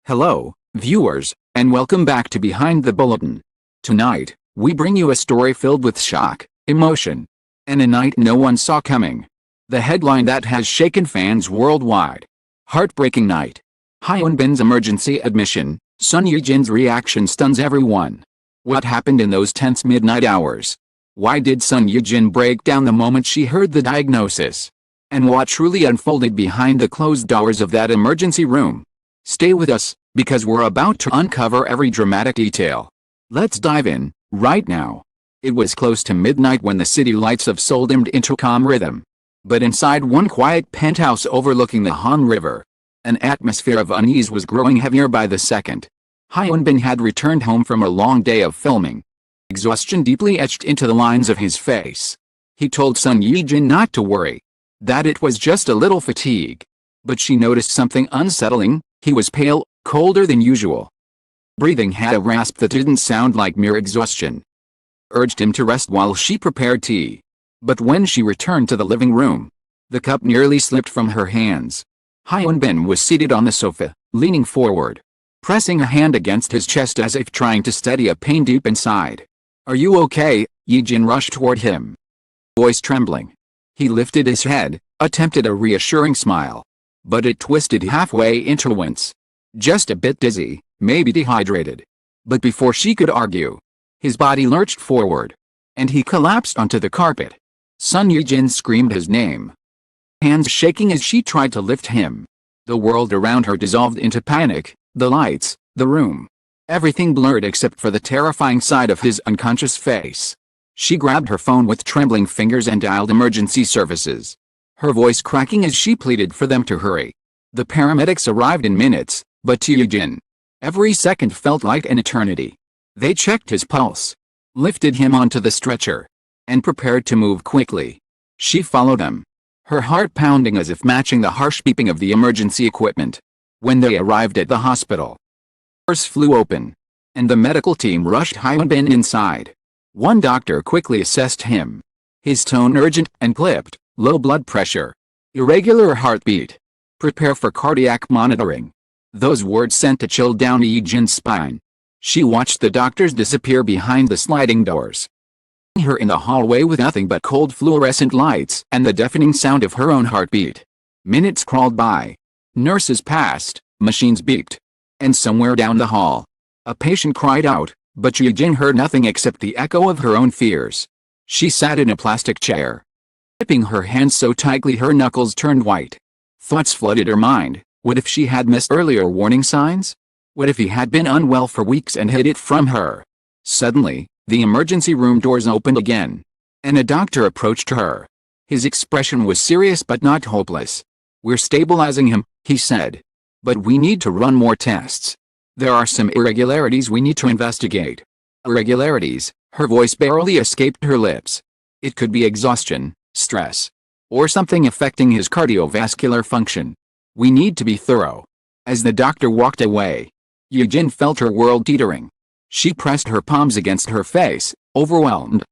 Hello, viewers, and welcome back to Behind the Bulletin. Tonight, we bring you a story filled with shock, emotion, and a night no one saw coming. The headline that has shaken fans worldwide. Heartbreaking night. Hyun Bin's emergency admission, Son Ye-jin's reaction stuns everyone. What happened in those tense midnight hours? Why did Son Ye-jin break down the moment she heard the diagnosis? And what truly unfolded behind the closed doors of that emergency room? Stay with us, because we're about to uncover every dramatic detail. Let's dive in, right now. It was close to midnight when the city lights of Seoul dimmed into calm rhythm. But inside one quiet penthouse overlooking the Han River, an atmosphere of unease was growing heavier by the second. Hyun Bin had returned home from a long day of filming. Exhaustion deeply etched into the lines of his face. He told Son Ye-jin not to worry, that it was just a little fatigue. But she noticed something unsettling. He was pale, colder than usual. Breathing had a rasp that didn't sound like mere exhaustion. Urged him to rest while she prepared tea. But when she returned to the living room, the cup nearly slipped from her hands. Hyun Bin was seated on the sofa, leaning forward, pressing a hand against his chest as if trying to steady a pain deep inside. "Are you okay?" Ye-jin rushed toward him, voice trembling. He lifted his head, attempted a reassuring smile, but it twisted halfway into a wince. "Just a bit dizzy, maybe dehydrated." But before she could argue, his body lurched forward, and he collapsed onto the carpet. Son Ye-jin screamed his name, hands shaking as she tried to lift him. The world around her dissolved into panic, the lights, the room. Everything blurred except for the terrifying side of his unconscious face. She grabbed her phone with trembling fingers and dialed emergency services, her voice cracking as she pleaded for them to hurry. The paramedics arrived in minutes, but to Ye-jin, every second felt like an eternity. They checked his pulse, lifted him onto the stretcher, and prepared to move quickly. She followed them, her heart pounding as if matching the harsh beeping of the emergency equipment. When they arrived at the hospital, doors flew open, and the medical team rushed Hyun Bin inside. One doctor quickly assessed him, his tone urgent and clipped. "Low blood pressure. Irregular heartbeat. Prepare for cardiac monitoring." Those words sent a chill down Ye-jin's spine. She watched the doctors disappear behind the sliding doors, her in the hallway with nothing but cold fluorescent lights and the deafening sound of her own heartbeat. Minutes crawled by. Nurses passed, machines beeped. And somewhere down the hall, a patient cried out, but Ye-jin heard nothing except the echo of her own fears. She sat in a plastic chair, gripping her hands so tightly her knuckles turned white. Thoughts flooded her mind. What if she had missed earlier warning signs? What if he had been unwell for weeks and hid it from her? Suddenly, the emergency room doors opened again, and a doctor approached her. His expression was serious but not hopeless. "We're stabilizing him," he said. "But we need to run more tests. There are some irregularities we need to investigate." Irregularities? Her voice barely escaped her lips. It could be exhaustion, stress, or something affecting his cardiovascular function. "We need to be thorough." As the doctor walked away, Ye-jin felt her world teetering. She pressed her palms against her face, overwhelmed.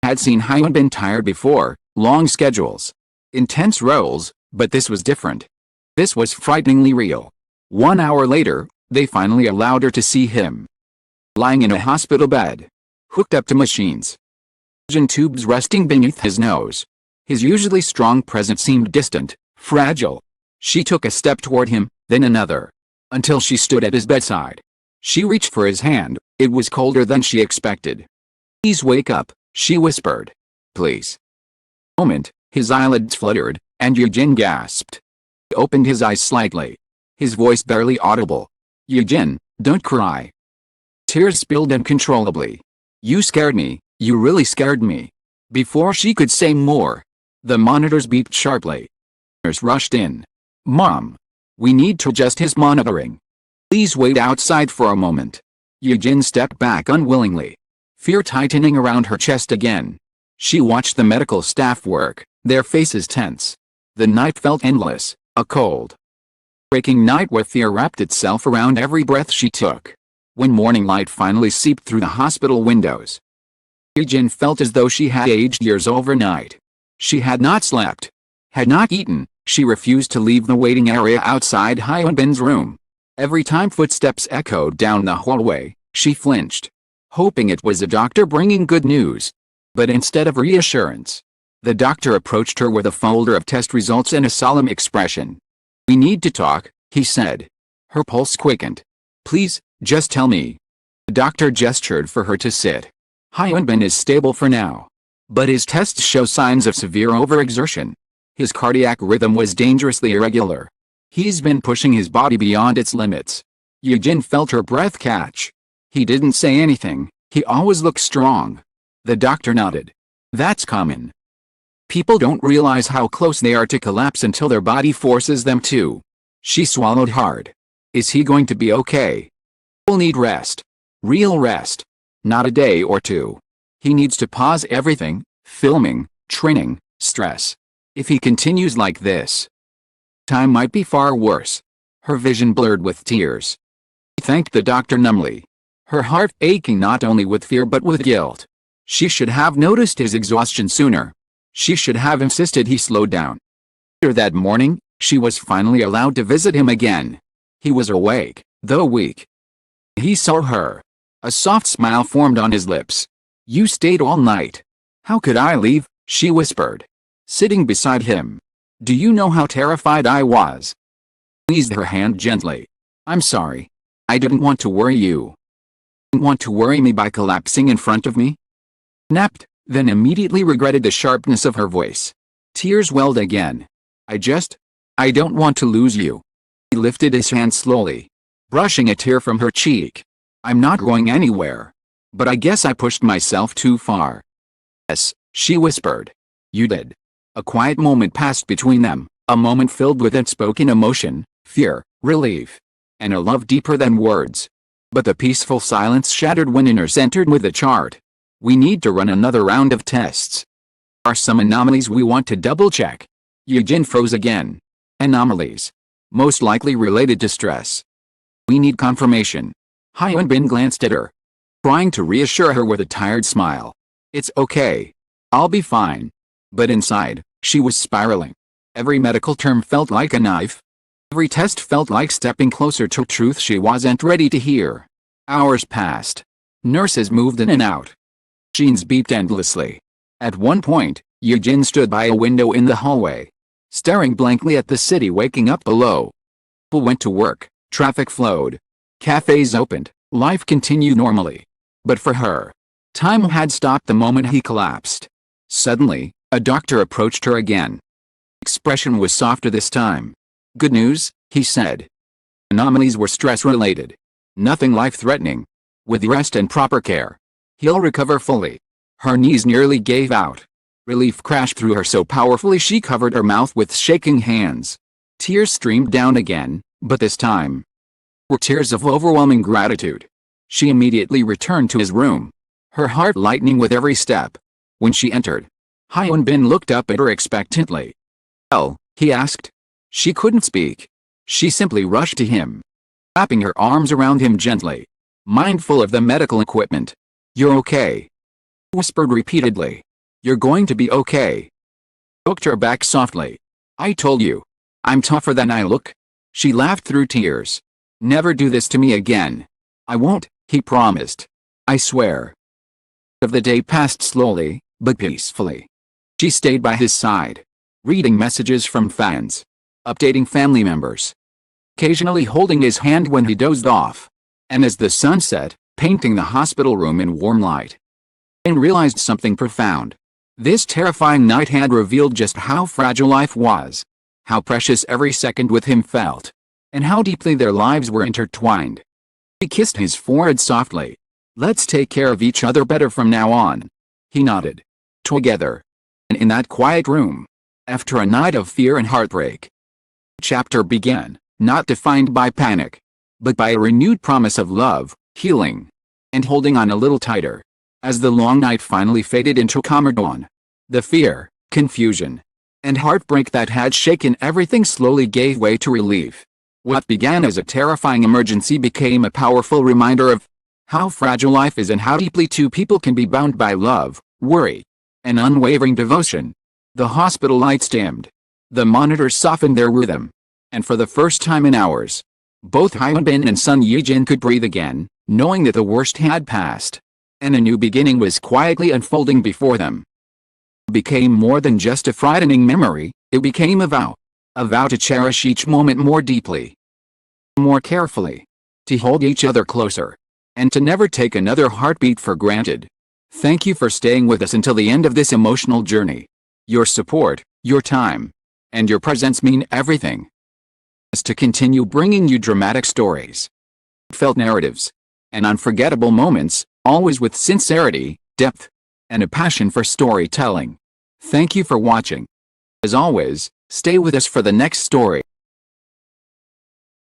Had seen Hyun Bin tired before, long schedules, intense roles, but this was different. This was frighteningly real. 1 hour later, they finally allowed her to see him, lying in a hospital bed, hooked up to machines, oxygen tubes resting beneath his nose. His usually strong presence seemed distant, fragile. She took a step toward him, then another, until she stood at his bedside. She reached for his hand. It was colder than she expected. "Please wake up," she whispered. "Please." Moment, his eyelids fluttered, and Ye-jin gasped. He opened his eyes slightly, his voice barely audible. "Ye-jin, don't cry." Tears spilled uncontrollably. "You scared me, you really scared me." Before she could say more, the monitors beeped sharply. Nurse rushed in. "Mom, we need to adjust his monitoring. Please wait outside for a moment." Ye-jin stepped back unwillingly, fear tightening around her chest again. She watched the medical staff work, their faces tense. The night felt endless, a cold, breaking night where fear wrapped itself around every breath she took. When morning light finally seeped through the hospital windows, Ye-jin felt as though she had aged years overnight. She had not slept, had not eaten. She refused to leave the waiting area outside Hyun Bin's room. Every time footsteps echoed down the hallway, she flinched, hoping it was a doctor bringing good news. But instead of reassurance, the doctor approached her with a folder of test results and a solemn expression. "We need to talk," he said. Her pulse quickened. "Please, just tell me." The doctor gestured for her to sit. "Hyun is stable for now, but his tests show signs of severe overexertion. His cardiac rhythm was dangerously irregular. He's been pushing his body beyond its limits." Ye-jin felt her breath catch. "He didn't say anything, he always looks strong." The doctor nodded. "That's common. People don't realize how close they are to collapse until their body forces them to." She swallowed hard. "Is he going to be okay?" "He'll need rest. Real rest. Not a day or two. He needs to pause everything, filming, training, stress. If he continues like this, time might be far worse." Her vision blurred with tears. She thanked the doctor numbly, her heart aching not only with fear but with guilt. She should have noticed his exhaustion sooner. She should have insisted he slowed down. Later that morning, she was finally allowed to visit him again. He was awake, though weak. He saw her. A soft smile formed on his lips. "You stayed all night." "How could I leave?" she whispered, sitting beside him. "Do you know how terrified I was?" He eased her hand gently. "I'm sorry. I didn't want to worry you." "Didn't want to worry me by collapsing in front of me?" Snapped, then immediately regretted the sharpness of her voice. Tears welled again. I don't want to lose you." He lifted his hand slowly, brushing a tear from her cheek. "I'm not going anywhere. But I guess I pushed myself too far." "Yes," she whispered. "You did." A quiet moment passed between them, a moment filled with unspoken emotion, fear, relief, and a love deeper than words. But the peaceful silence shattered when a nurse entered with a chart. "We need to run another round of tests. There are some anomalies we want to double-check." Ye-jin froze again. "Anomalies? Most likely related to stress. We need confirmation." Hyun glanced at her, trying to reassure her with a tired smile. "It's okay. I'll be fine." But inside, she was spiraling. Every medical term felt like a knife. Every test felt like stepping closer to truth she wasn't ready to hear. Hours passed. Nurses moved in and out. Machines beeped endlessly. At one point, Ye-jin stood by a window in the hallway, staring blankly at the city waking up below. People went to work, traffic flowed, cafes opened, life continued normally. But for her, time had stopped the moment he collapsed. Suddenly, a doctor approached her again. Expression was softer this time. "Good news," he said. Anomalies were stress-related. Nothing life-threatening. With rest and proper care, he'll recover fully. Her knees nearly gave out. Relief crashed through her so powerfully she covered her mouth with shaking hands. Tears streamed down again, but this time were tears of overwhelming gratitude. She immediately returned to his room, her heart lightening with every step. When she entered, Hyun looked up at her expectantly. "Well?" he asked. She couldn't speak. She simply rushed to him, wrapping her arms around him gently, mindful of the medical equipment. "You're okay," he whispered repeatedly. "You're going to be okay." He hooked her back softly. "I told you. I'm tougher than I look." She laughed through tears. "Never do this to me again." "I won't," he promised. "I swear." Of the day passed slowly, but peacefully. She stayed by his side, reading messages from fans, updating family members, occasionally holding his hand when he dozed off. And as the sun set, painting the hospital room in warm light, and realized something profound. This terrifying night had revealed just how fragile life was, how precious every second with him felt, and how deeply their lives were intertwined. He kissed his forehead softly. "Let's take care of each other better from now on." He nodded. Together. And in that quiet room, after a night of fear and heartbreak, chapter began, not defined by panic, but by a renewed promise of love, healing, and holding on a little tighter. As the long night finally faded into calmer dawn, the fear, confusion, and heartbreak that had shaken everything slowly gave way to relief. What began as a terrifying emergency became a powerful reminder of how fragile life is and how deeply two people can be bound by love, worry, and unwavering devotion. The hospital lights dimmed. The monitors softened their rhythm. And for the first time in hours, Both Hyun and son Ye-jin could breathe again, knowing that the worst had passed. And a new beginning was quietly unfolding before them. It became more than just a frightening memory, it became a vow. A vow to cherish each moment more deeply, more carefully, to hold each other closer, and to never take another heartbeat for granted. Thank you for staying with us until the end of this emotional journey. Your support, your time, and your presence mean everything. As to continue bringing you dramatic stories, felt narratives, and unforgettable moments, always with sincerity, depth, and a passion for storytelling. Thank you for watching. As always, stay with us for the next story.